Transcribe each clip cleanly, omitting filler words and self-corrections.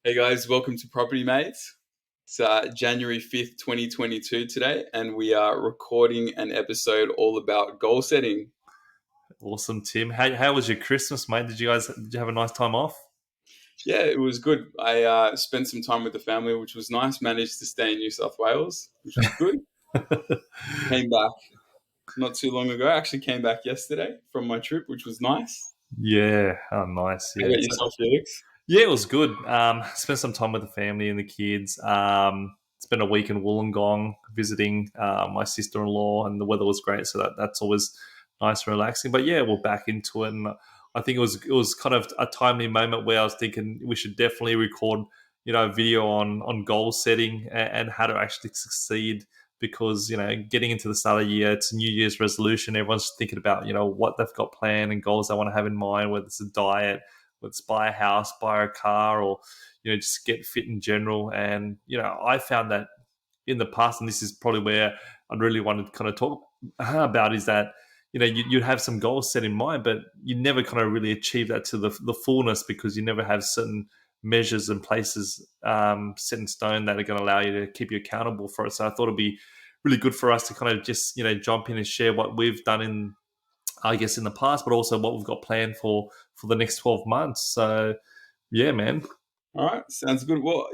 Hey guys, welcome to Property Mates. It's January 5th, 2022 today, and we are recording an episode all about goal setting. Awesome, Tim. How was your Christmas, mate? Did you have a nice time off? Yeah, it was good. I spent some time with the family, which was nice. Managed to stay in New South Wales, which was good. Came back not too long ago. I actually came back yesterday from my trip, which was nice. Yeah, oh, nice. How Yeah, about yourself, Felix? yeah, it was good. Spent some time with the family and the kids. Spent a week in Wollongong visiting my sister-in-law, and the weather was great, so that's always nice and relaxing. But yeah, we're back into it, and I think it was kind of a timely moment where I was thinking we should definitely record, a video on goal setting and how to actually succeed. Because getting into the start of the year, it's a New Year's resolution. Everyone's thinking about what they've got planned and goals they want to have in mind, whether it's a diet, let's buy a house, buy a car, or just get fit in general. And I found that in the past, and this is probably where I'd really want to kind of talk about, is that you'd have some goals set in mind, but you never kind of really achieve that to the fullness, because you never have certain measures and places set in stone that are going to allow you to keep you accountable for it. So I thought it'd be really good for us to kind of just jump in and share what we've done in the past, but also what we've got planned for the next 12 months. So yeah, man. All right, sounds good. Well,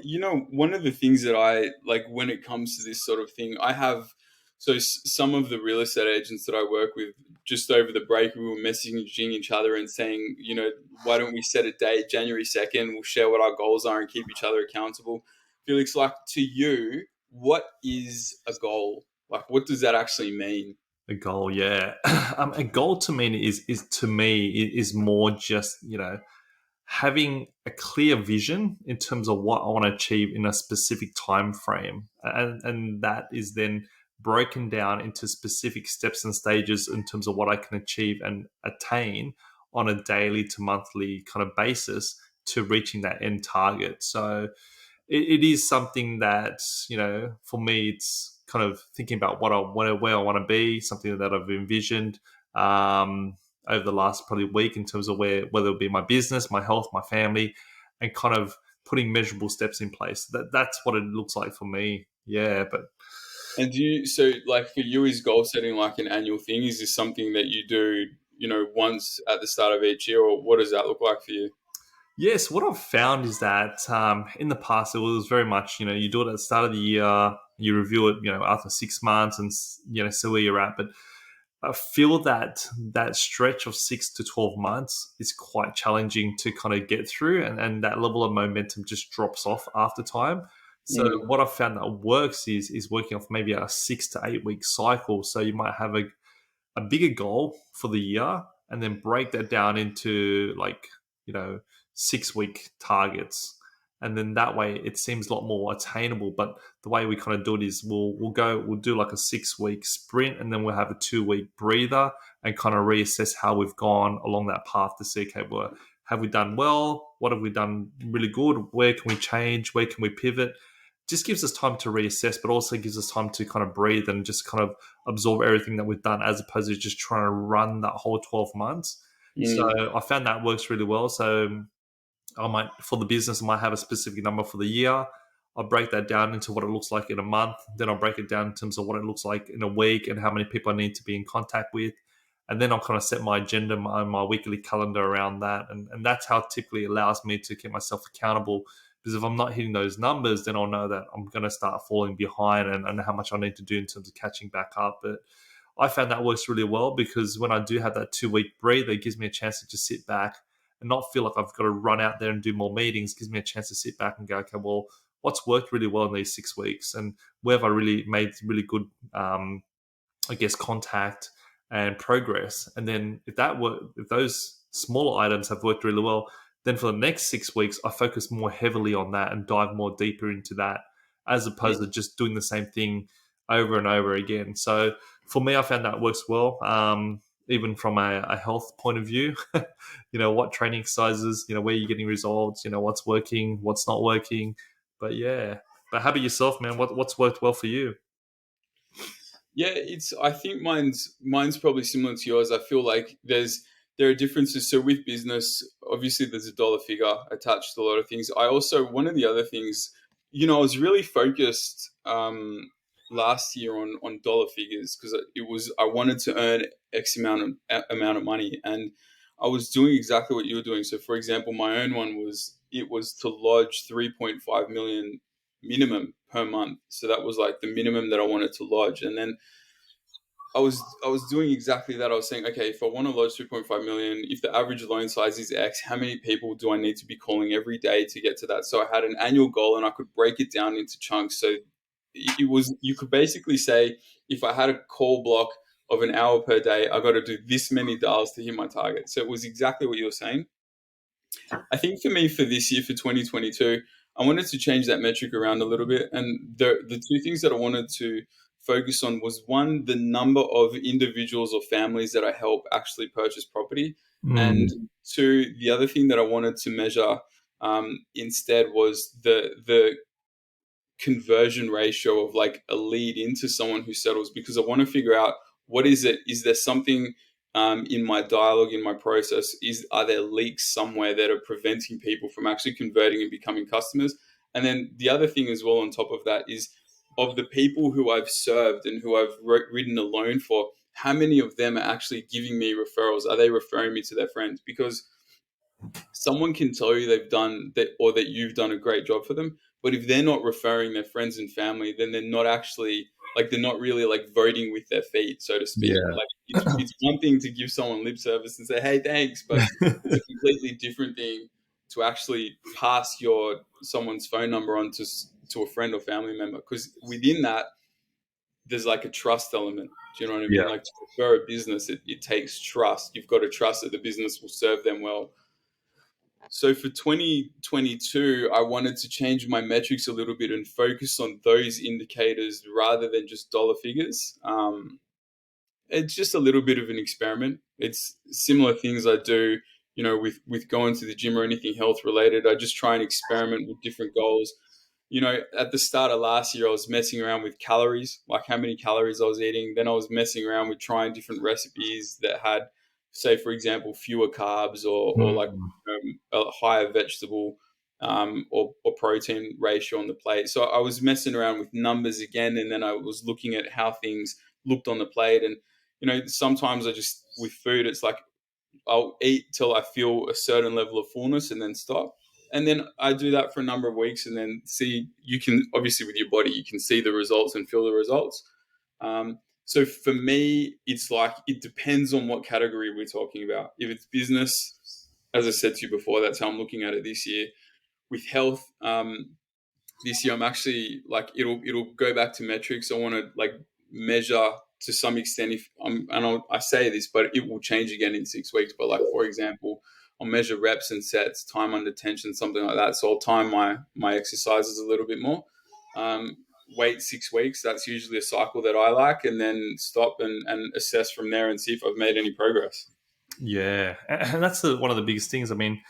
one of the things that I like when it comes to this sort of thing, I have some of the real estate agents that I work with, just over the break, we were messaging each other and saying, why don't we set a date, January 2nd, we'll share what our goals are and keep each other accountable. Felix, like, to you, what is a goal? Like, what does that actually mean? A goal, yeah. A goal to me is more just having a clear vision in terms of what I want to achieve in a specific time frame, and that is then broken down into specific steps and stages in terms of what I can achieve and attain on a daily to monthly kind of basis to reaching that end target. So it is something that for me, it's kind of thinking about where I want to be, something that I've envisioned over the last probably week in terms of whether it be my business, my health, my family, and kind of putting measurable steps in place. That's what it looks like for me. Yeah, but And like, for you, is goal setting like an annual thing? Is this something that you do, once at the start of each year, or what does that look like for you? yes, what I've found is that in the past it was very much you do it at the start of the year, you review it after 6 months, and see where you're at. But I feel that stretch of 6 to 12 months is quite challenging to kind of get through, and that level of momentum just drops off after time. So what I've found that works is working off maybe a 6 to 8 week cycle. So you might have a bigger goal for the year, and then break that down into 6 week targets. And then that way it seems a lot more attainable. But the way we kind of do it is we'll do like a 6 week sprint, and then we'll have a 2 week breather and kind of reassess how we've gone along that path to see, okay, well, have we done well? What have we done really good? Where can we change? Where can we pivot? Just gives us time to reassess, but also gives us time to kind of breathe and just kind of absorb everything that we've done, as opposed to just trying to run that whole 12 months. So I found that works really well. So for the business, I might have a specific number for the year. I'll break that down into what it looks like in a month. Then I'll break it down in terms of what it looks like in a week and how many people I need to be in contact with. And then I'll kind of set my agenda, my weekly calendar around that. And that's how it typically allows me to keep myself accountable. Because if I'm not hitting those numbers, then I'll know that I'm going to start falling behind and how much I need to do in terms of catching back up. But I found that works really well, because when I do have that 2 week breather, it gives me a chance to just sit back and not feel like I've got to run out there and do more meetings. It gives me a chance to sit back and go, okay, well, what's worked really well in these 6 weeks, and where have I really made really good, contact and progress. And then if those smaller items have worked really well, then for the next 6 weeks, I focus more heavily on that and dive more deeper into that, as opposed to just doing the same thing over and over again. So for me, I found that works well. Even from a health point of view, what training exercises, where you're getting results, what's working, what's not working. But yeah, but how about yourself, man? What's worked well for you? Yeah, I think mine's probably similar to yours. I feel like there's there are differences. So with business, obviously there's a dollar figure attached to a lot of things. I also, one of the other things, I was really focused last year on dollar figures, because I wanted to earn X amount of money, and I was doing exactly what you were doing. So for example, my own one was to lodge 3.5 million minimum per month. So that was like the minimum that I wanted to lodge. And then I was doing exactly that. I was saying, okay, if I want to lodge 3.5 million, if the average loan size is X, how many people do I need to be calling every day to get to that? So I had an annual goal, and I could break it down into chunks. So you could basically say, if I had a call block of an hour per day, I got to do this many dials to hit my target. So it was exactly what you were saying. I think for me, for this year, for 2022, I wanted to change that metric around a little bit. And the two things that I wanted to focus on was, one, the number of individuals or families that I help actually purchase property. And Mm. two, the other thing that I wanted to measure instead was the conversion ratio of like a lead into someone who settles, because I want to figure out, what is it? Is there something in my dialogue, in my process? Are there leaks somewhere that are preventing people from actually converting and becoming customers? And then the other thing as well on top of that is, of the people who I've served and who I've written a loan for, how many of them are actually giving me referrals? Are they referring me to their friends? Because someone can tell you they've done that, or that you've done a great job for them, but if they're not referring their friends and family, then they're not actually, like, they're not really like voting with their feet, so to speak. Yeah. Like, it's one thing to give someone lip service and say, hey, thanks, but it's a completely different thing to actually pass someone's phone number on to a friend or family member, because within that there's like a trust element. Do you know what I Yeah. mean? Like, to refer a business, it takes trust. You've got to trust that the business will serve them well. So for 2022, I wanted to change my metrics a little bit and focus on those indicators rather than just dollar figures. It's just a little bit of an experiment. It's similar things I do, with going to the gym or anything health related. I just try and experiment with different goals. At the start of last year, I was messing around with calories, like how many calories I was eating. Then I was messing around with trying different recipes that had, say, for example, fewer carbs, or like Mm. a higher vegetable or protein ratio on the plate. So I was messing around with numbers again, and then I was looking at how things looked on the plate. And sometimes I just, with food, it's like I'll eat till I feel a certain level of fullness and then stop. And then I do that for a number of weeks, and then see, you can obviously, with your body, you can see the results and feel the results. So for me, it's like, it depends on what category we're talking about. If it's business, as I said to you before, that's how I'm looking at it this year. With health, this year I'm actually like, it'll go back to metrics. I want to like measure to some extent, if I say this, but it will change again in 6 weeks. But like, for example, I'll measure reps and sets, time under tension, something like that. So I'll time my exercises a little bit more. Wait 6 weeks. That's usually a cycle that I like, and then stop and assess from there and see if I've made any progress. Yeah, and that's one of the biggest things. I mean,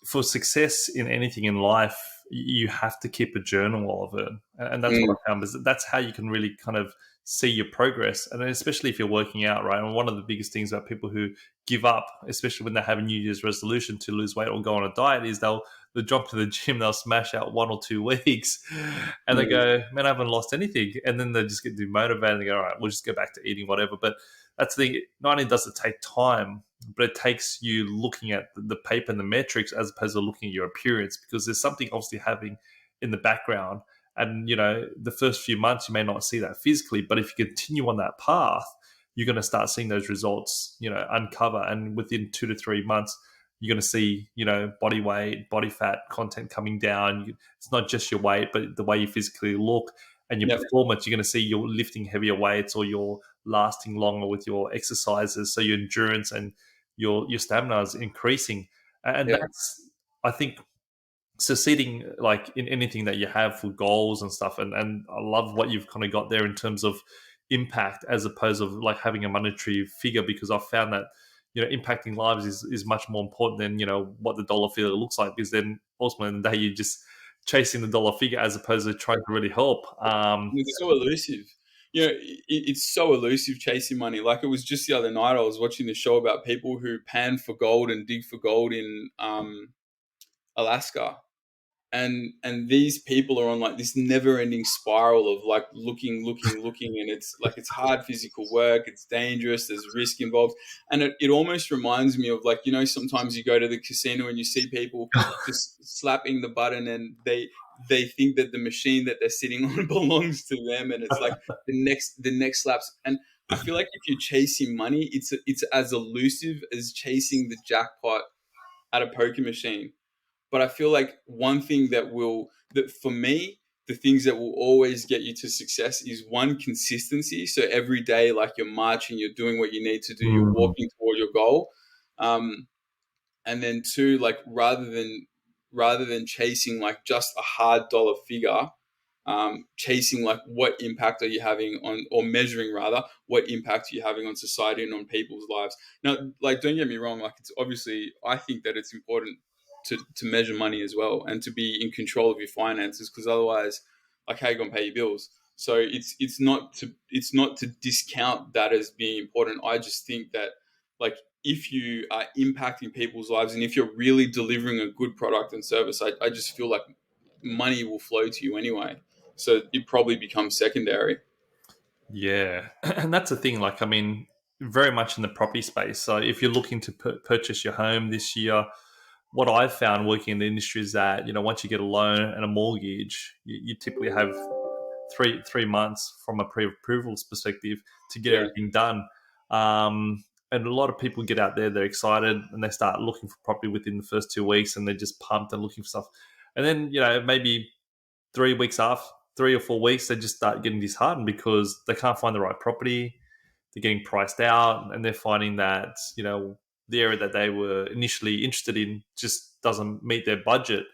for success in anything in life, you have to keep a journal of it, and that's what Mm, I found, is that's how you can really kind of see your progress, and then especially if you're working out, right? And one of the biggest things about people who give up, especially when they have a New Year's resolution to lose weight or go on a diet, is they'll jump to the gym, they'll smash out 1 or 2 weeks, and they mm, go, "Man, I haven't lost anything," and then they just get demotivated and they go, "All right, we'll just go back to eating whatever." But that's the thing. Not only does it take time, but it takes you looking at the paper and the metrics as opposed to looking at your appearance, because there's something obviously happening in the background. And the first few months you may not see that physically, but if you continue on that path, you're going to start seeing those results uncover, and within 2 to 3 months you're going to see body weight, body fat content coming down. It's not just your weight, but the way you physically look and your yeah, performance. You're going to see you're lifting heavier weights, or you're lasting longer with your exercises, so your endurance and your stamina is increasing. And yeah, that's, I think, succeeding like in anything that you have for goals and stuff. And I love what you've kind of got there in terms of impact, as opposed of like having a monetary figure, because I've found that impacting lives is much more important than what the dollar figure looks like, because then ultimately in the day you're just chasing the dollar figure as opposed to trying to really help. it's so elusive. it's so elusive chasing money. Like, it was just the other night I was watching this show about people who pan for gold and dig for gold in Alaska, and these people are on like this never-ending spiral of like looking, and it's like it's hard physical work, it's dangerous, there's risk involved, and it almost reminds me of, like, sometimes you go to the casino and you see people just slapping the button, and they think that the machine that they're sitting on belongs to them, and it's like the next slaps. And I feel like if you're chasing money, it's as elusive as chasing the jackpot at a poker machine. But I feel like one thing that for me, the things that will always get you to success is, one, consistency. So every day, like, you're marching, you're doing what you need to do, you're Mm. walking toward your goal. And then two, like, rather than chasing like just a hard dollar figure, chasing like what impact are you having on, or measuring rather, what impact are you having on society and on people's lives. Now, like, don't get me wrong, like, it's obviously, I think that it's important to measure money as well, and to be in control of your finances, because otherwise, like, how you gonna pay your bills? So it's not to discount that as being important. I just think that, like, if you are impacting people's lives, and if you're really delivering a good product and service, I just feel like money will flow to you anyway. So it probably becomes secondary. Yeah, and that's the thing. Like, I mean, very much in the property space. So if you're looking to purchase your home this year, what I've found working in the industry is that, once you get a loan and a mortgage, you typically have three months from a pre-approvals perspective to get Yeah. everything done. And a lot of people get out there, they're excited, and they start looking for property within the first 2 weeks, and they're just pumped and looking for stuff. And then, maybe 3 weeks after, 3 or 4 weeks, they just start getting disheartened because they can't find the right property. They're getting priced out, and they're finding that, the area that they were initially interested in just doesn't meet their budget.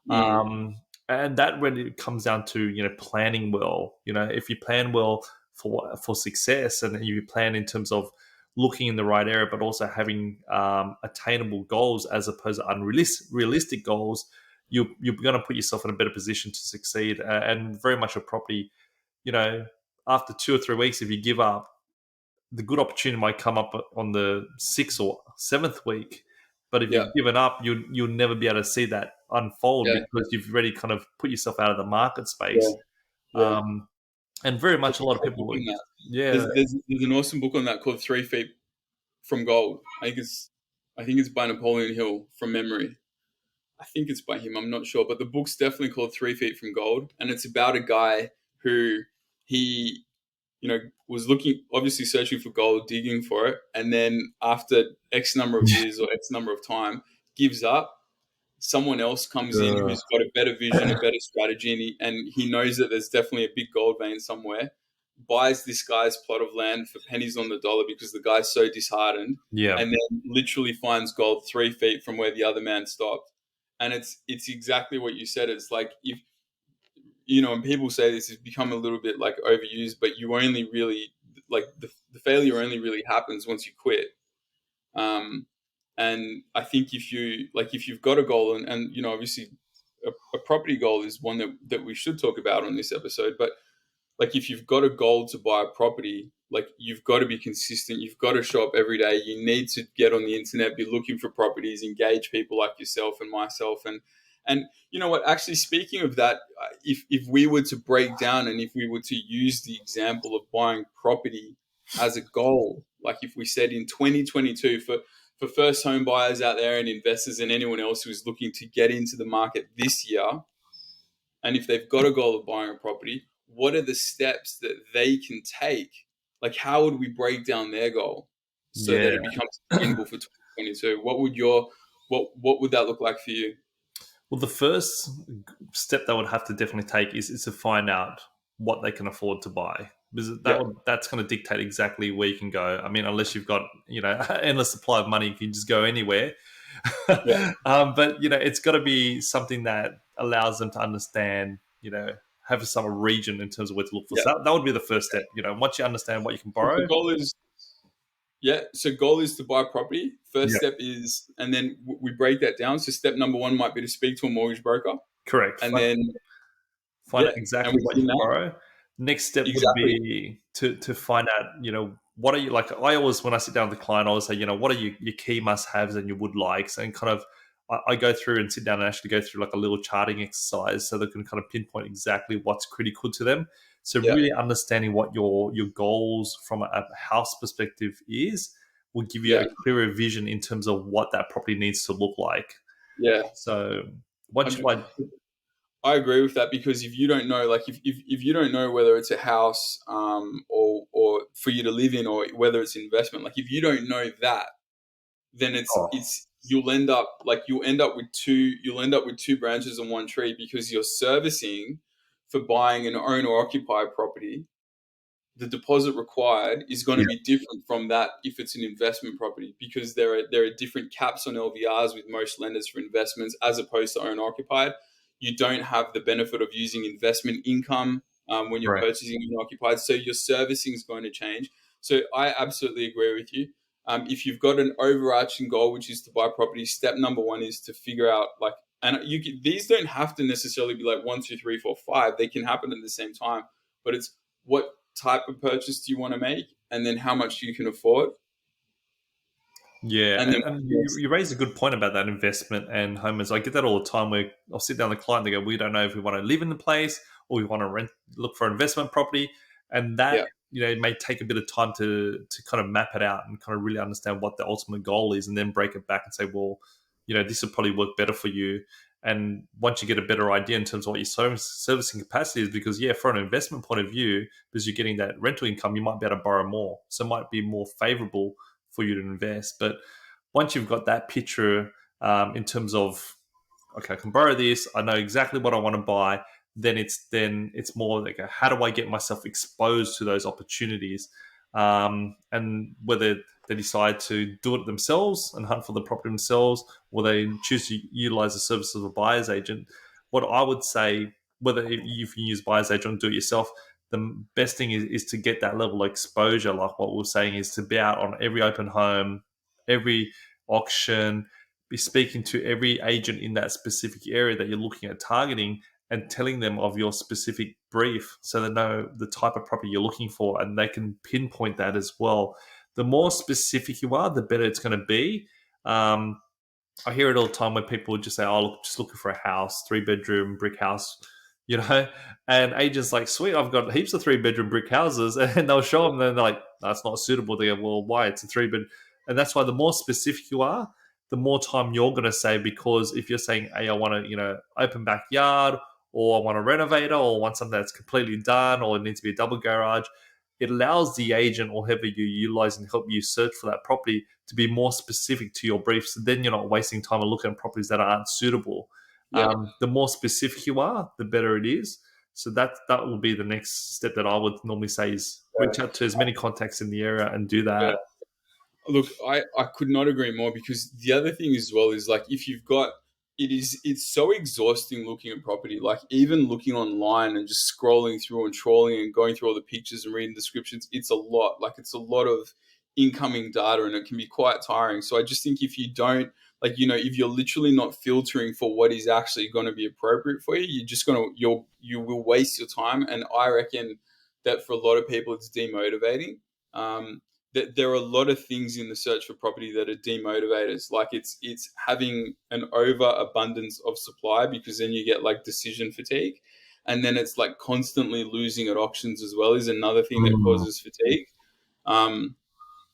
Mm. And that really comes down to, planning well. If you plan well for success, and you plan in terms of looking in the right area, but also having attainable goals as opposed to unrealistic goals, you're going to put yourself in a better position to succeed. And very much a property, after 2 or 3 weeks, if you give up, the good opportunity might come up on the 6th or 7th week. But if Yeah. you've given up, you'll never be able to see that unfold, Yeah. because you've already kind of put yourself out of the market Yeah. space. Yeah. And very There's much a a lot of great people book would, on that. yeah, There's an awesome book on that called 3 Feet from Gold. I think it's by Napoleon Hill from memory. I think it's by him. I'm not sure, but the book's definitely called 3 Feet from Gold, and it's about a guy who he was looking, obviously searching for gold, digging for it, and then after X number of years or X number of time, gives up. Someone else comes in uh, who's got a better vision, a better strategy, and he knows that there's definitely a big gold vein somewhere. Buys this guy's plot of land for pennies on the dollar because the guy's so disheartened, yeah, and then literally finds gold 3 feet from where the other man stopped. And it's exactly what you said. It's like, if and people say this has become a little bit like overused, but you only really, like, the failure only really happens once you quit. Um, and I think if you've got a goal, and obviously a property goal is one that we should talk about on this episode, but like, if you've got a goal to buy a property, like, you've got to be consistent, you've got to show up every day, you need to get on the internet, be looking for properties, engage people like yourself and myself. And you know what, actually, speaking of that, if we were to break down, and if we were to use the example of buying property as a goal, like, if we said in 2022, for first home buyers out there and investors and anyone else who's looking to get into the market this year, and if they've got a goal of buying a property, what are the steps that they can take? Like, how would we break down their goal so that yeah. it becomes attainable for 2022? What would that look like for you? Well, the first step they would have to definitely take is to find out what they can afford to buy, because Yeah, that's going to dictate exactly where you can go. I mean, unless you've got endless supply of money, you can just go anywhere. yeah. But it's got to be something that allows them to understand, have some region in terms of where to look for. Yeah. So that would be the first step. Once you understand what you can The borrow. goal is goal is to buy property. First Yeah, step is, and then we break that down. So step number one might be to speak to a mortgage broker, correct. and then Find out exactly and what you within can that, borrow. Next step would exactly. be to find out, what are you like. I always, when I sit down with the client, I always say, what are your key must-haves and your would likes, and kind of I go through and sit down and actually go through like a little charting exercise so they can kind of pinpoint exactly what's critical to them. So Yeah, really understanding what your goals from a house perspective is will give you yeah, a clearer vision in terms of what that property needs to look like. yeah. So once you 100. like, I agree with that because if you don't know, like if you don't know whether it's a house or for you to live in or whether it's investment, like if you don't know that, then oh, it's you'll end up with two branches on one tree because you're servicing for buying an own or occupy property. The deposit required is going to yeah, be different from that if it's an investment property because there are different caps on LVRs with most lenders for investments as opposed to own occupied. You don't have the benefit of using investment income when you're right. purchasing an occupied, so your servicing is going to change. So I absolutely agree with you. If you've got an overarching goal, which is to buy property, step number one is to figure out like, and these don't have to necessarily be like one, two, three, four, five. They can happen at the same time, but it's what type of purchase do you want to make, and then how much you can afford, Yeah, and then and you raise a good point about that investment and homes. I get that all the time where I'll sit down with the client, they go, we don't know if we want to live in the place or we want to rent, look for investment property. And that, yeah, it may take a bit of time to kind of map it out and kind of really understand what the ultimate goal is and then break it back and say, well, this will probably work better for you. And once you get a better idea in terms of what your servicing capacity is, because, yeah, for an investment point of view, because you're getting that rental income, you might be able to borrow more. So it might be more favorable for you to invest. But once you've got that picture in terms of, okay, I can borrow this, I know exactly what I want to buy, then it's more like how do I get myself exposed to those opportunities, and whether they decide to do it themselves and hunt for the property themselves, or they choose to utilize the services of a buyer's agent. What I would say, whether if you use buyer's agent or do it yourself, the best thing is to get that level of exposure. Like what we're saying is to be out on every open home, every auction, be speaking to every agent in that specific area that you're looking at targeting and telling them of your specific brief so they know the type of property you're looking for and they can pinpoint that as well. The more specific you are, the better it's going to be. Um, I hear it all the time when people just say, "Oh, look, just looking for a house, 3 bedroom brick house," you know. And agents like, "Sweet, I've got heaps of 3 bedroom brick houses," and they'll show them. And they're like, "That's not suitable." They go, "Well, why? It's a 3 bed," and that's why the more specific you are, the more time you're going to save. Because if you're saying, "Hey, I want to, open backyard," or "I want to renovate it," or "I want something that's completely done," or "It needs to be a double garage," it allows the agent or whoever you're utilizing to help you search for that property to be more specific to your brief. So then you're not wasting time on looking at properties that aren't suitable. yeah, The more specific you are, the better it is. So that will be the next step that I would normally say is reach out to as many contacts in the area and do yeah. that. Look, I could not agree more because the other thing as well is like if you've got it's so exhausting looking at property. Like even looking online and just scrolling through and trawling and going through all the pictures and reading descriptions, it's a lot. Like it's a lot of incoming data and it can be quite tiring. So I just think if you don't like, if you're literally not filtering for what is actually going to be appropriate for you, you're just you will waste your time. And I reckon that for a lot of people it's demotivating. That there are a lot of things in the search for property that are demotivators. Like it's having an overabundance of supply because then you get like decision fatigue, and then it's like constantly losing at auctions as well is another thing that Mm. causes fatigue. Um,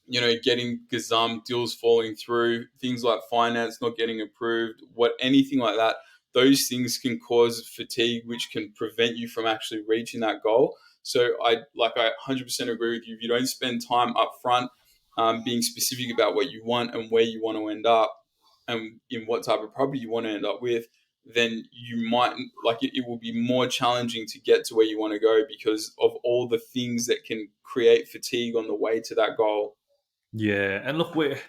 getting gazummed, deals falling through, things like finance not getting approved, anything like that. Those things can cause fatigue, which can prevent you from actually reaching that goal. So I 100% agree with you. If you don't spend time up front, being specific about what you want and where you want to end up, and in what type of property you want to end up with, then you might it will be more challenging to get to where you want to go because of all the things that can create fatigue on the way to that goal. Yeah, and look, we're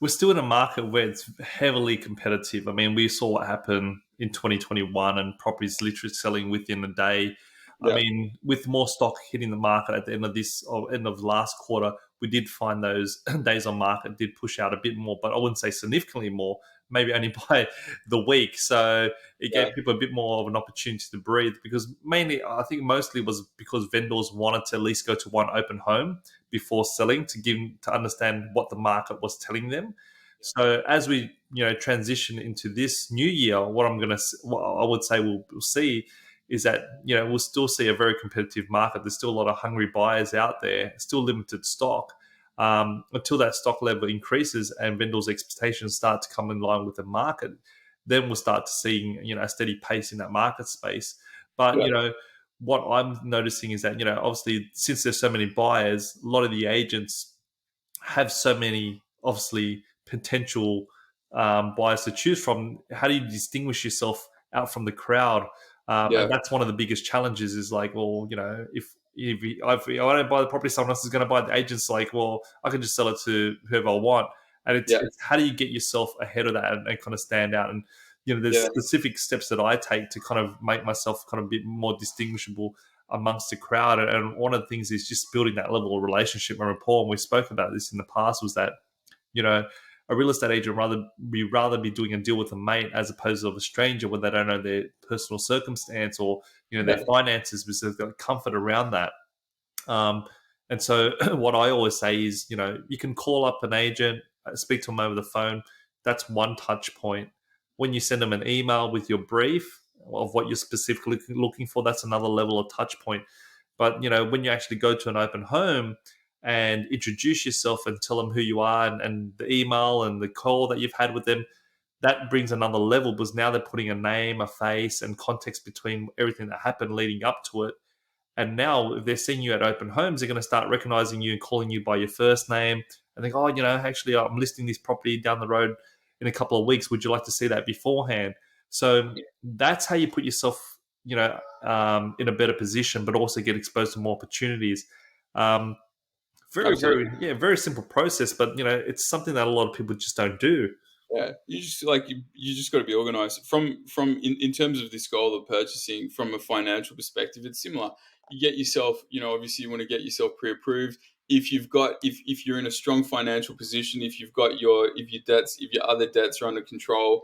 still in a market where it's heavily competitive. I mean, we saw what happened in 2021, and properties literally selling within a day. I Yeah, mean, with more stock hitting the market at the end of this or end of last quarter, we did find those days on market did push out a bit more, but I wouldn't say significantly more. maybe only by the week. So it gave Yeah. people a bit more of an opportunity to breathe, because mainly, I think mostly was because vendors wanted to at least go to one open home before selling, to understand what the market was telling them. So as we transition into this new year, what I would say we'll see is that we'll still see a very competitive market. There's still a lot of hungry buyers out there, still limited stock. Until that stock level increases and vendors' expectations start to come in line with the market, then we'll start to seeing a steady pace in that market space. But Yeah. what I'm noticing is that obviously, since there's so many buyers, a lot of the agents have so many, obviously, potential buyers to choose from. How do you distinguish yourself out from the crowd? Yeah. And that's one of the biggest challenges. Is like, well, if I don't buy the property, someone else is going to buy it. The agent's like, well, I can just sell it to whoever I want. And Yeah. it's how do you get yourself ahead of that and kind of stand out? And there's Yeah. specific steps that I take to kind of make myself kind of a bit more distinguishable amongst the crowd. And one of the things is just building that level of relationship and rapport. And we spoke about this in the past, was that, a real estate agent rather be doing a deal with a mate as opposed to a stranger when they don't know their personal circumstance or, their Yeah. finances, because they've got comfort around that. Um, and so what I always say is, you can call up an agent, speak to them over the phone. That's one touch point. When you send them an email with your brief of what you're specifically looking for, that's another level of touch point. But, when you actually go to an open home and introduce yourself and tell them who you are, and the email and the call that you've had with them, that brings another level, because now they're putting a name, a face, and context between everything that happened leading up to it. And now, if they're seeing you at open homes, they're going to start recognizing you and calling you by your first name and think, oh, actually, I'm listing this property down the road in a couple of weeks. Would you like to see that beforehand? So that's how you put yourself, in a better position, but also get exposed to more opportunities. Very, Absolutely. very, yeah, very simple process, but it's something that a lot of people just don't do. Yeah, you just like you just got to be organized. From in terms of this goal of purchasing, from a financial perspective, it's similar. You get yourself, obviously you want to get yourself pre-approved. If you're in a strong financial position, if you've got if your other debts are under control,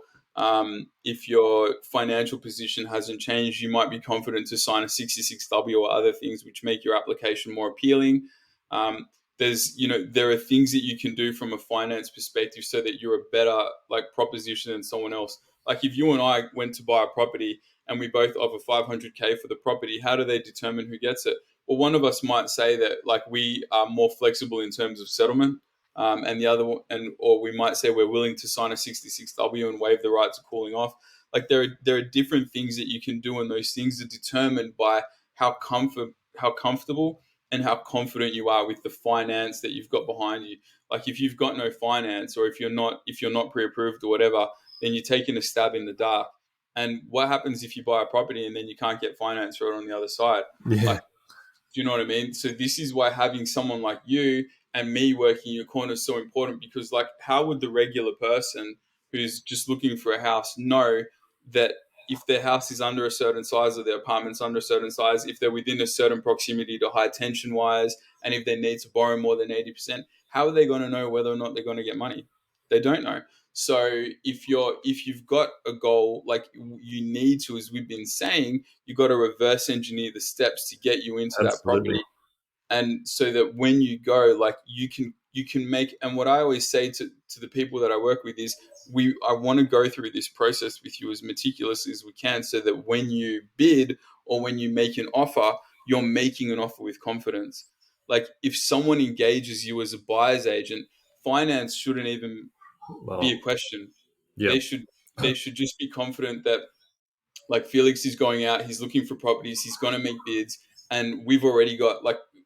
if your financial position hasn't changed, you might be confident to sign a 66W or other things which make your application more appealing. There are things that you can do from a finance perspective so that you're a better proposition than someone else. Like if you and I went to buy a property and we both offer 500K for the property, how do they determine who gets it? Well, one of us might say that we are more flexible in terms of settlement, and the other one, or we might say we're willing to sign a 66W and waive the right to cooling off. Like there are different things that you can do, and those things are determined by how comfortable and how confident you are with the finance that you've got behind you. Like if you've got no finance, or if you're not pre-approved or whatever, then you're taking a stab in the dark. And what happens if you buy a property and then you can't get finance right on the other side? Yeah, Like, do you know what I mean? So this is why having someone like you and me working your corner is so important, because how would the regular person who's just looking for a house know that if their house is under a certain size or their apartment's under a certain size, if they're within a certain proximity to high tension wires, and if they need to borrow more than 80%, how are they going to know whether or not they're going to get money? They don't know. So if you've got a goal, you need to, as we've been saying, you've got to reverse engineer the steps to get you into that absolutely. property, and so that when you go, you can make. And what I always say to the people that I work with is, I want to go through this process with you as meticulously as we can, so that when you bid or when you make an offer, you're making an offer with confidence. Like if someone engages you as a buyer's agent, finance shouldn't even be a Well, question. yeah, They should just be confident that, Felix is going out, he's looking for properties, he's going to make bids, and we've already got,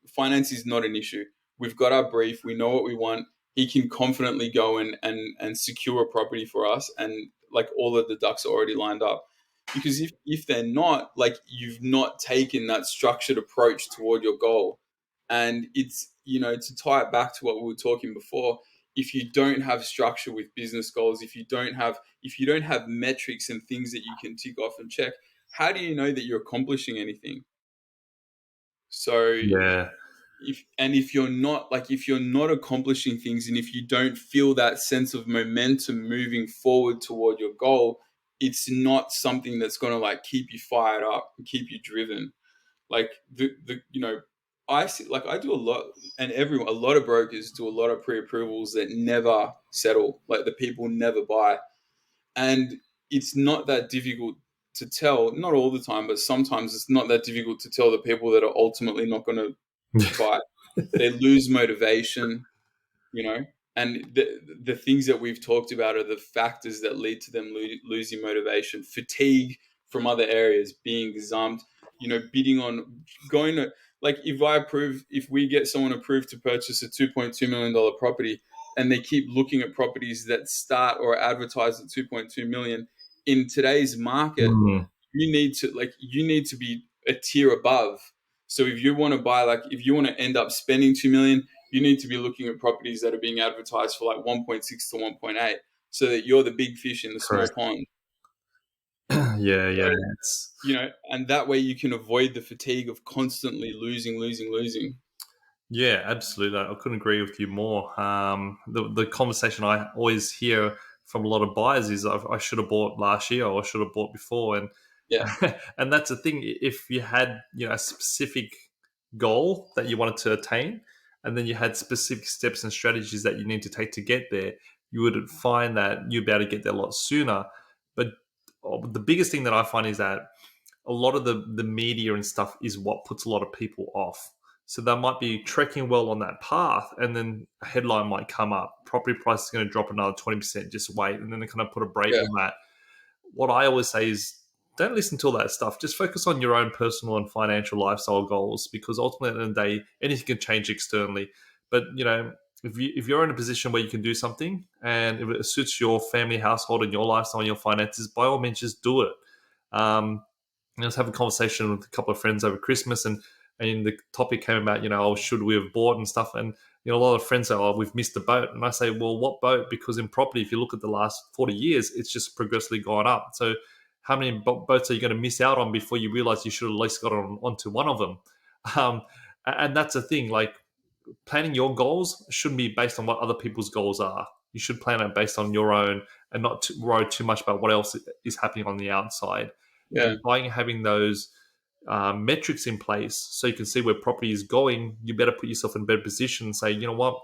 finance is not an issue. We've got our brief, we know what we want. He can confidently go and secure a property for us, and all of the ducks are already lined up. Because if they're not, you've not taken that structured approach toward your goal. And it's, to tie it back to what we were talking before, if you don't have structure with business goals, if you don't have metrics and things that you can tick off and check, how do you know that you're accomplishing anything? So yeah. if you're not like if you're not accomplishing things, and if you don't feel that sense of momentum moving forward toward your goal, it's not something that's going to like keep you fired up and keep you driven. Like the I see, like I do a lot, and everyone, a lot of brokers do a lot of pre-approvals that never settle, like the people never buy. And it's not that difficult to tell, not all the time, but sometimes it's not that difficult to tell the people that are ultimately not going to buy. They lose motivation, you know, and the things that we've talked about are the factors that lead to them losing motivation. Fatigue from other areas, being gazumped, bidding on, going to, like, if we get someone approved to purchase a $2.2 million property, and they keep looking at properties that start or advertise at 2.2 million in today's market, Mm, you need to be a tier above. So if you want to buy, like, if you want to end up spending 2 million, you need to be looking at properties that are being advertised for like 1.6 to 1.8, so that you're the big fish in the small correct. pond. Yeah, So, yeah. It's and that way you can avoid the fatigue of constantly losing. Yeah, absolutely. I couldn't agree with you more. The conversation I always hear from a lot of buyers is I should have bought last year or I should have bought before, and Yeah, and that's the thing. If you had a specific goal that you wanted to attain, and then you had specific steps and strategies that you need to take to get there, you would find that you'd be able to get there a lot sooner. But the biggest thing that I find is that a lot of the media and stuff is what puts a lot of people off. So they might be trekking well on that path, and then a headline might come up: property price is going to drop another 20%. Just wait, and then they kind of put a break yeah, on that. What I always say is, don't listen to all that stuff. Just focus on your own personal and financial lifestyle goals, because ultimately, at the end of the day, anything can change externally. But if you're in a position where you can do something, and if it suits your family, household, and your lifestyle and your finances, by all means, just do it. I was having a conversation with a couple of friends over Christmas, and the topic came about, oh, should we have bought and stuff, and a lot of friends say, oh, we've missed the boat, and I say, well, what boat? Because in property, if you look at the last 40 years, it's just progressively gone up. So how many boats are you going to miss out on before you realize you should have at least got onto one of them? Um, and that's the thing, like, planning your goals shouldn't be based on what other people's goals are. You should plan it based on your own, and not to worry too much about what else is happening on the outside. yeah, And by having those metrics in place so you can see where property is going, you better put yourself in a better position and say, you know what,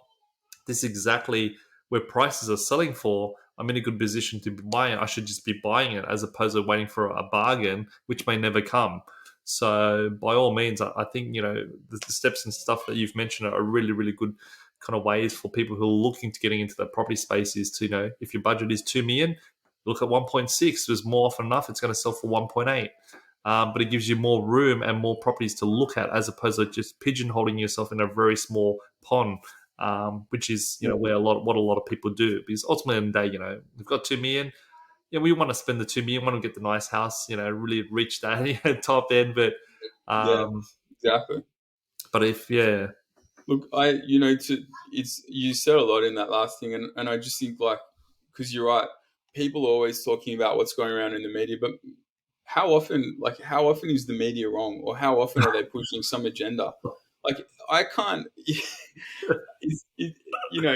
this is exactly where prices are selling for. I'm in a good position to buy it. I should just be buying it, as opposed to waiting for a bargain, which may never come. So by all means, I think, the steps and stuff that you've mentioned are really, really good kind of ways for people who are looking to getting into the property space. Is to, if your budget is 2 million, look at 1.6. There's more often enough it's going to sell for 1.8. But it gives you more room and more properties to look at, as opposed to just pigeonholing yourself in a very small pond, which is yeah, where what a lot of people do. Because ultimately, in the day, we've got 2 million. We want to spend the 2 million, want to get the nice house, really reach that top end. But yeah, um, exactly. but if yeah, Look, it's you said a lot in that last thing, and I just think, like, because you're right, people are always talking about what's going around in the media, but how often is the media wrong, or how often are they pushing some agenda? Like, I can't, it, you know,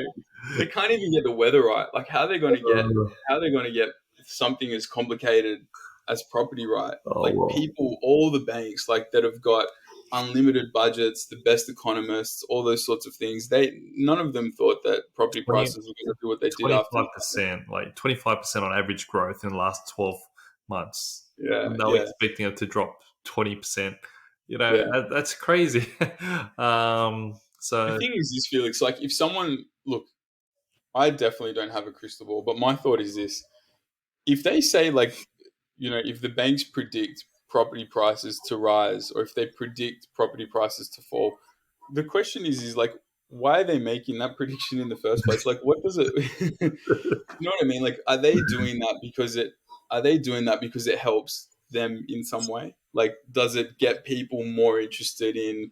they can't even get the weather right. Like, how they're going to get something as complicated as property right? oh Like, well. people, all the banks, like, that have got unlimited budgets, the best economists, all those sorts of things. None of them thought that property 20, prices were going to do what they did after. 25%, like 25% on average growth in the last 12 months. Yeah, And they were yeah, expecting it to drop 20%. yeah. That's crazy. The So, thing is this, Felix, like, if someone, look, I definitely don't have a crystal ball, but my thought is this: if they say, like, if the banks predict property prices to rise, or if they predict property prices to fall, the question is like, why are they making that prediction in the first place? Like, what does it, you know what I mean? Like, are they doing that because it helps them in some way? Like, does it get people more interested in,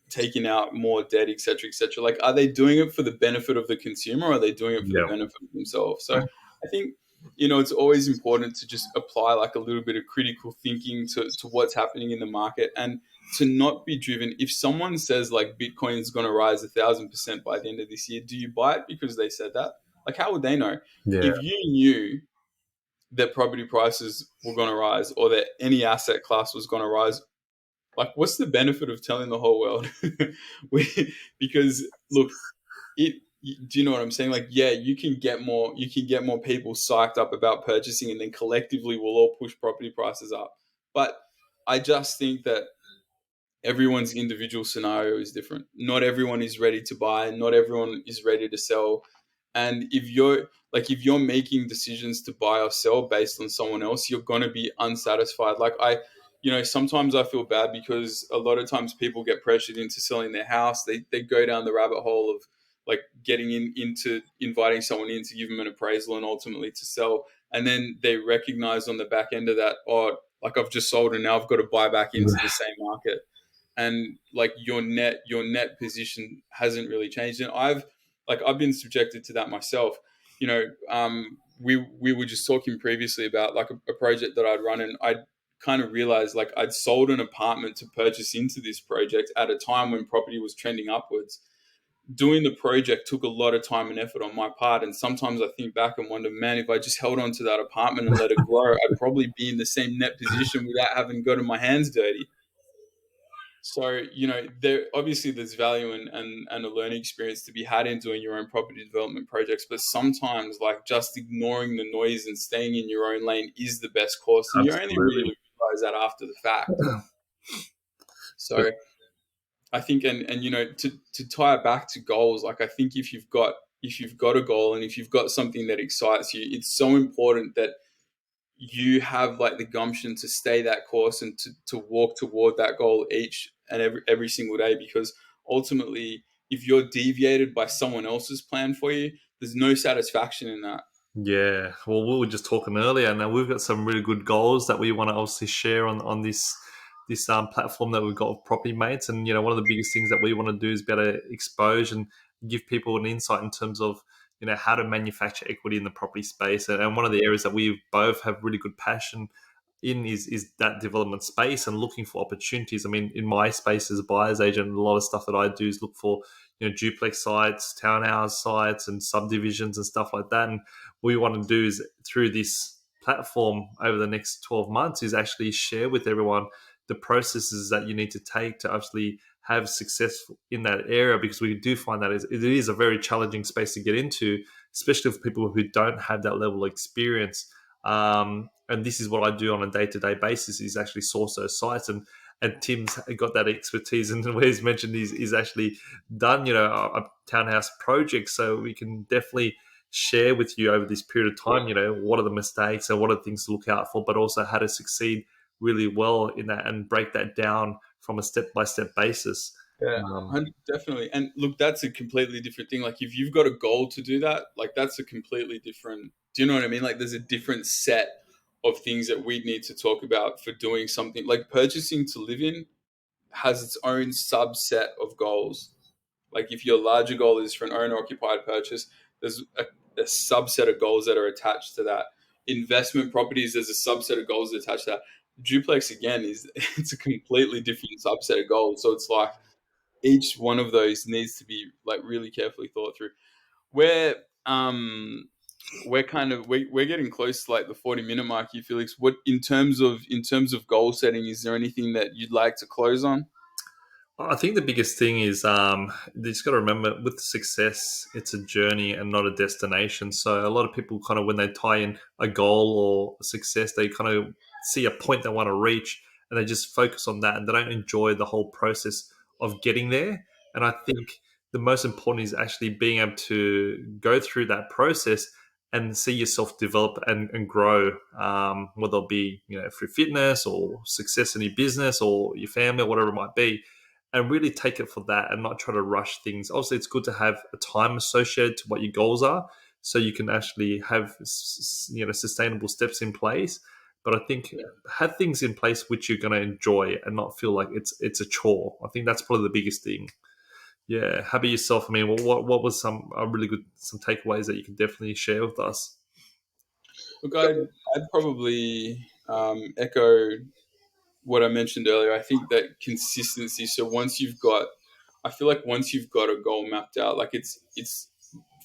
taking out more debt, et cetera, et cetera? Like, are they doing it for the benefit of the consumer, or are they doing it for the yeah. benefit of themselves? So I think it's always important to just apply like a little bit of critical thinking to what's happening in the market, and to not be driven. If someone says like Bitcoin is going to rise 1,000% by the end of this year, do you buy it because they said that? Like, how would they know? Yeah. If you knew that property prices were going to rise, or that any asset class was going to rise, like, what's the benefit of telling the whole world? Because look, do you know what I'm saying? Like, yeah, you can get more people psyched up about purchasing, and then collectively we'll all push property prices up. But I just think that everyone's individual scenario is different. Not everyone is ready to buy, not everyone is ready to sell. And if you're making decisions to buy or sell based on someone else, you're going to be unsatisfied. Like, sometimes I feel bad because a lot of times people get pressured into selling their house. They go down the rabbit hole of like getting into inviting someone in to give them an appraisal and ultimately to sell. And then they recognize on the back end of that, oh, like, I've just sold and now I've got to buy back into the same market. And like your net position hasn't really changed. And I've been subjected to that myself. We were just talking previously about like a project that I'd run, and I kind of realized like I'd sold an apartment to purchase into this project at a time when property was trending upwards. Doing the project took a lot of time and effort on my part, and sometimes I think back and wonder, man, if I just held on to that apartment and let it grow, I'd probably be in the same net position without having gotten my hands dirty. So, there's value and a learning experience to be had in doing your own property development projects, but sometimes like just ignoring the noise and staying in your own lane is the best course, and you only Absolutely. really realize that after the fact. But So I think, and to tie it back to goals, like I think if you've got a goal and if you've got something that excites you, it's so important that you have like the gumption to stay that course and to walk toward that goal each and every single day, because ultimately if you're deviated by someone else's plan for you, there's no satisfaction in that. yeah, well, we were just talking earlier, and we've got some really good goals that we want to obviously share on this platform that we've got with Property Mates. And one of the biggest things that we want to do is be able to expose and give people an insight in terms of how to manufacture equity in the property space. And one of the areas that we both have really good passion in is that development space and looking for opportunities. I mean, in my space as a buyer's agent, a lot of stuff that I do is look for duplex sites, townhouse sites, and subdivisions and stuff like that. And what we want to do is through this platform over the next 12 months is actually share with everyone the processes that you need to take to actually have success in that area, because we do find that it is a very challenging space to get into, especially for people who don't have that level of experience. And this is what I do on a day-to-day basis, is actually source those sites. And Tim's got that expertise, and where he's mentioned he's actually done a townhouse project, so we can definitely share with you over this period of time what are the mistakes and what are the things to look out for, but also how to succeed really well in that and break that down from a step-by-step basis. Yeah, definitely. And look, that's a completely different thing. Like, if you've got a goal to do that, like, that's a completely different. Do you know what I mean? Like, there's a different set of things that we need to talk about for doing something. Like, purchasing to live in has its own subset of goals. Like, if your larger goal is for an owner occupied purchase, there's a subset of goals that are attached to that. Investment properties, there's a subset of goals attached to that. Duplex, again, is it's a completely different subset of goals. So it's like each one of those needs to be like really carefully thought through. We're we're getting close to like the 40-minute mark here, Felix. What in terms of goal setting, is there anything that you'd like to close on? I think the biggest thing is you just got to remember, with success, it's a journey and not a destination. So a lot of people kind of, when they tie in a goal or success, they kind of see a point they want to reach and they just focus on that and they don't enjoy the whole process of getting there. And I think the most important is actually being able to go through that process and see yourself develop and grow, whether it be through fitness or success in your business or your family or whatever it might be, and really take it for that and not try to rush things. Obviously, it's good to have a time associated to what your goals are, so you can actually have sustainable steps in place. But I think have things in place which you're going to enjoy and not feel like it's a chore. I think that's probably the biggest thing. Yeah. How about yourself? I mean, what was some really good some takeaways that you can definitely share with us? Look, I'd probably echo what I mentioned earlier. I think that consistency. So once you've got, I feel like once you've got a goal mapped out, like it's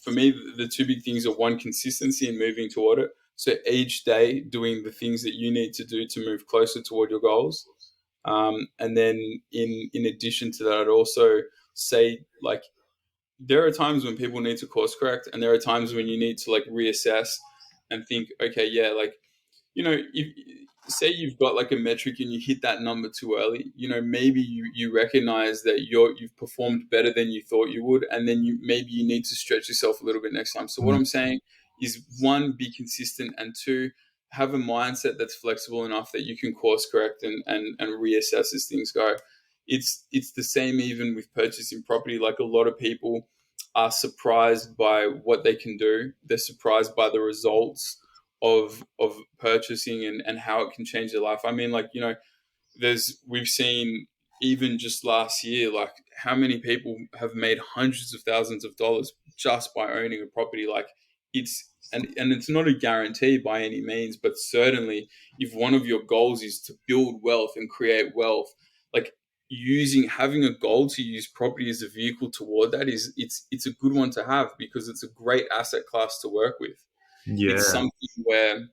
for me the two big things are one, consistency and moving toward it. So each day doing the things that you need to do to move closer toward your goals. And then in addition to that, I'd also say like there are times when people need to course correct, and there are times when you need to like reassess and think, okay, yeah, like if say you've got like a metric and you hit that number too early, maybe you recognize that you've performed better than you thought you would, and then maybe you need to stretch yourself a little bit next time. So what Mm. I'm saying is, one, be consistent, and two, have a mindset that's flexible enough that you can course correct and reassess as things go. It's the same even with purchasing property. Like a lot of people are surprised by what they can do. They're surprised by the results of purchasing and how it can change their life. I mean, like, we've seen even just last year, like how many people have made hundreds of thousands of dollars just by owning a property. Like and it's not a guarantee by any means, but certainly if one of your goals is to build wealth and create wealth, like having a goal to use property as a vehicle toward that it's a good one to have, because it's a great asset class to work with. It's Yeah, something where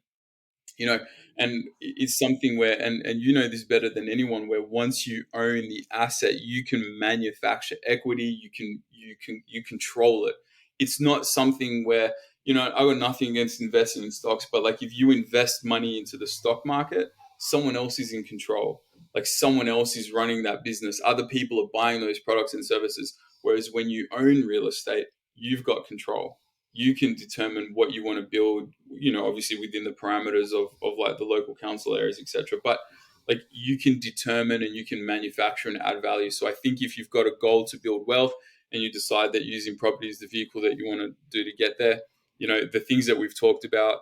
you know and it's something where, and you know this better than anyone, where once you own the asset, you can manufacture equity, you control it. It's not something where, I got nothing against investing in stocks, but like if you invest money into the stock market, someone else is in control. Like someone else is running that business, other people are buying those products and services. Whereas when you own real estate, you've got control. You can determine what you want to build, obviously within the parameters of like the local council areas, etc. But like you can determine and you can manufacture and add value. So I think if you've got a goal to build wealth and you decide that using property is the vehicle that you want to do to get there, the things that we've talked about,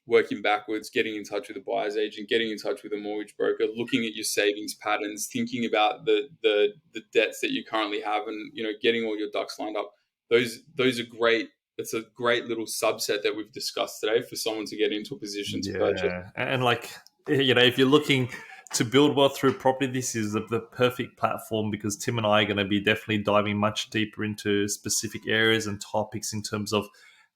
working backwards, getting in touch with a buyer's agent, getting in touch with a mortgage broker, looking at your savings patterns, thinking about the debts that you currently have, and getting all your ducks lined up. Those are great. It's a great little subset that we've discussed today for someone to get into a position to purchase. yeah, and like if you're looking to build wealth through property, this is the perfect platform, because Tim and I are going to be definitely diving much deeper into specific areas and topics in terms of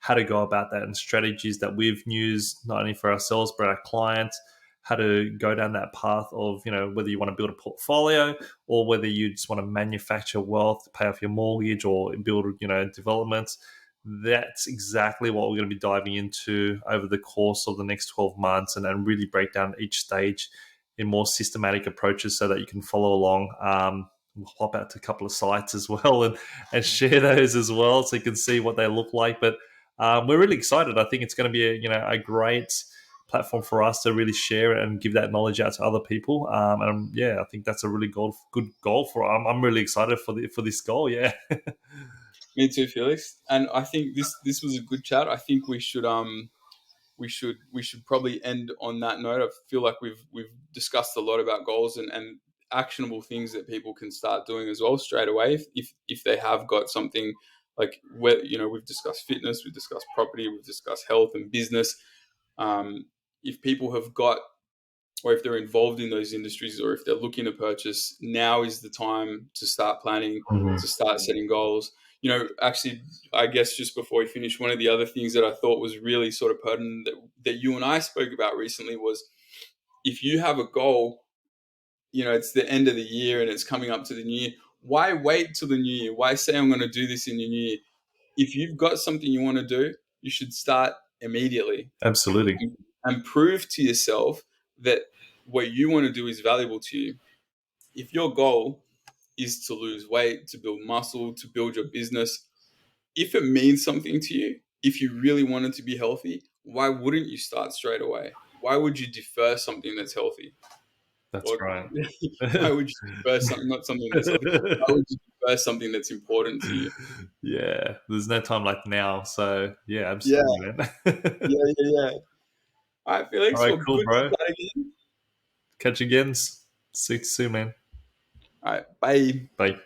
how to go about that and strategies that we've used not only for ourselves but our clients. How to go down that path of whether you want to build a portfolio or whether you just want to manufacture wealth to pay off your mortgage or build developments. That's exactly what we're going to be diving into over the course of the next 12 months, and really break down each stage in more systematic approaches so that you can follow along. We'll hop out to a couple of sites as well and share those as well so you can see what they look like. But we're really excited. I think it's going to be a great platform for us to really share it and give that knowledge out to other people. And yeah, I think that's a really good goal for. I'm really excited for this goal. Yeah. Me too, Felix. And I think this was a good chat. I think we should probably end on that note. I feel like we've discussed a lot about goals and actionable things that people can start doing as well straight away if they have got something. Like where we've discussed fitness, we've discussed property, we've discussed health and business. If people have got, or if they're involved in those industries, or if they're looking to purchase, now is the time to start planning, Mhm. to start setting goals. Actually, I guess just before we finish, one of the other things that I thought was really sort of pertinent that you and I spoke about recently was, if you have a goal, it's the end of the year and it's coming up to the new year. Why wait till the new year? Why say I'm going to do this in the new year? If you've got something you want to do, you should start immediately Absolutely. and prove to yourself that what you want to do is valuable to you. If your goal is to lose weight, to build muscle, to build your business, if it means something to you, if you really wanted to be healthy, why wouldn't you start straight away? Why would you defer something that's healthy? That's Or right. why would you defer something, not something that's healthy? Why would you defer something that's important to you? Yeah, there's no time like now. So yeah, Yeah, absolutely, man. yeah. All right, All Felix. right, Well, cool, good to bro. chat again. Catch you again. See you soon, man. All right, bye. Bye.